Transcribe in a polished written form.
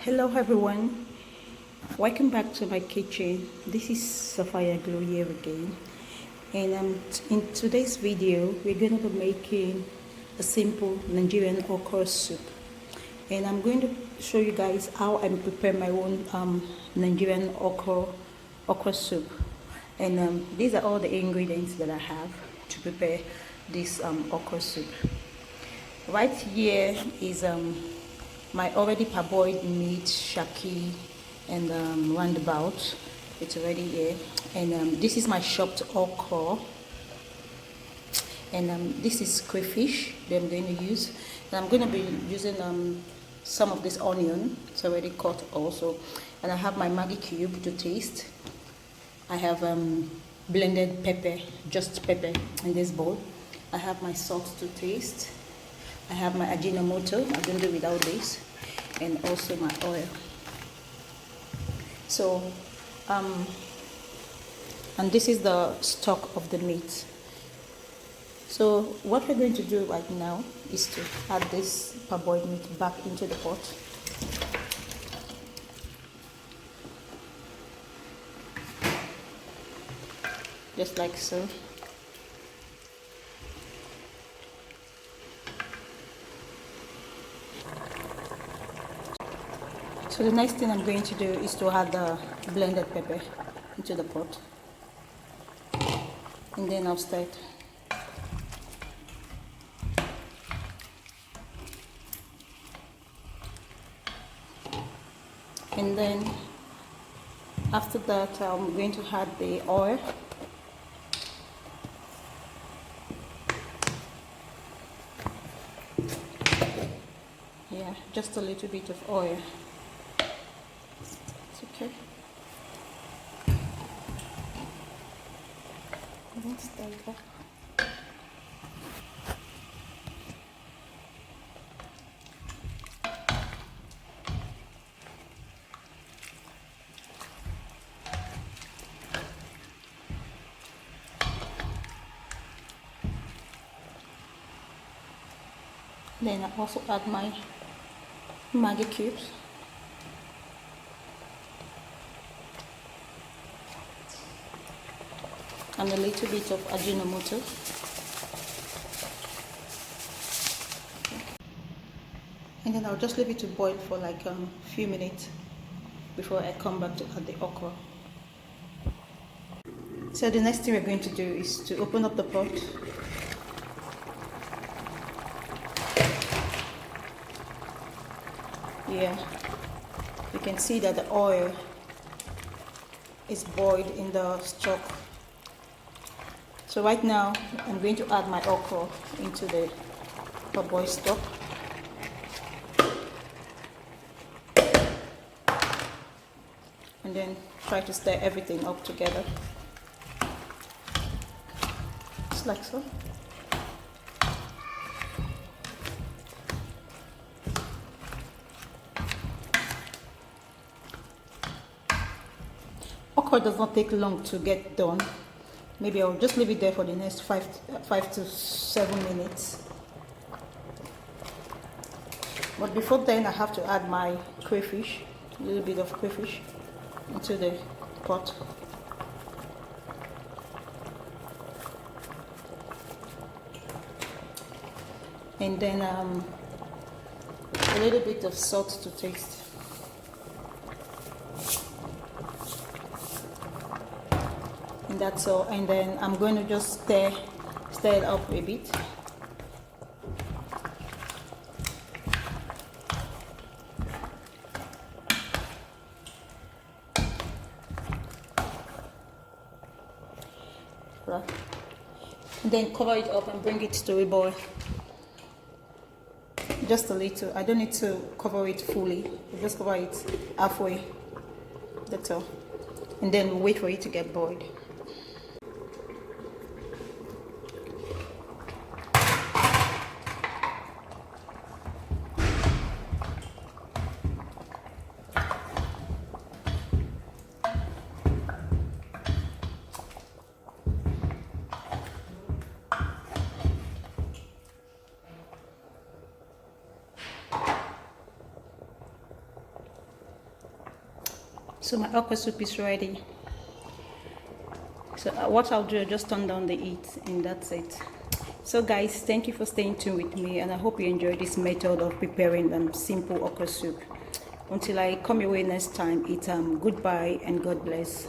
Hello everyone, welcome back to my kitchen. This is Sophia Glow here again, and in today's video we're going to be making a simple Nigerian okra soup, and I'm going to show you guys how I prepare my own Nigerian okra soup. And these are all the ingredients that I have to prepare this okra soup. Right here is my already parboiled meat, shaki, and roundabout. It's already here. And this is my chopped okra. And this is crayfish that I'm going to use. And I'm going to be using some of this onion. It's already cut also. And I have my Maggi cube to taste. I have blended pepper, just pepper in this bowl. I have my salt to taste. I have my ajinomoto, I'm going to do without this, and also my oil. So, and this is the stock of the meat. So what we're going to do right now is to add this parboiled meat back into the pot. Just like so. So the next thing I'm going to do is to add the blended pepper into the pot, and then I'll start. And then after that I'm going to add the oil. Yeah, just a little bit of oil. Okay. Let's start up. Then I also add my Maggi cubes. And a little bit of ajinomoto. And then I'll just leave it to boil for like a few minutes before I come back to add the okra. So the next thing we're going to do is to open up the pot. Yeah, you can see that the oil is boiled in the stock. So right now, I'm going to add my okra into the parboiled stock. And then try to stir everything up together. Just like so. Okra does not take long to get done. Maybe I'll just leave it there for the next 5 to 7 minutes. But before then, I have to add my crayfish, a little bit of crayfish, into the pot. And then a little bit of salt to taste. And that's all. And then I'm going to just stir it up a bit. And then cover it up and bring it to a boil. Just a little. I don't need to cover it fully. Just cover it halfway. That's all. And then we'll wait for it to get boiled. So my okra soup is ready. So what I'll do, just turn down the heat and that's it. So guys, thank you for staying tuned with me, and I hope you enjoyed this method of preparing simple okra soup. Until I come your way next time, it's goodbye and God bless.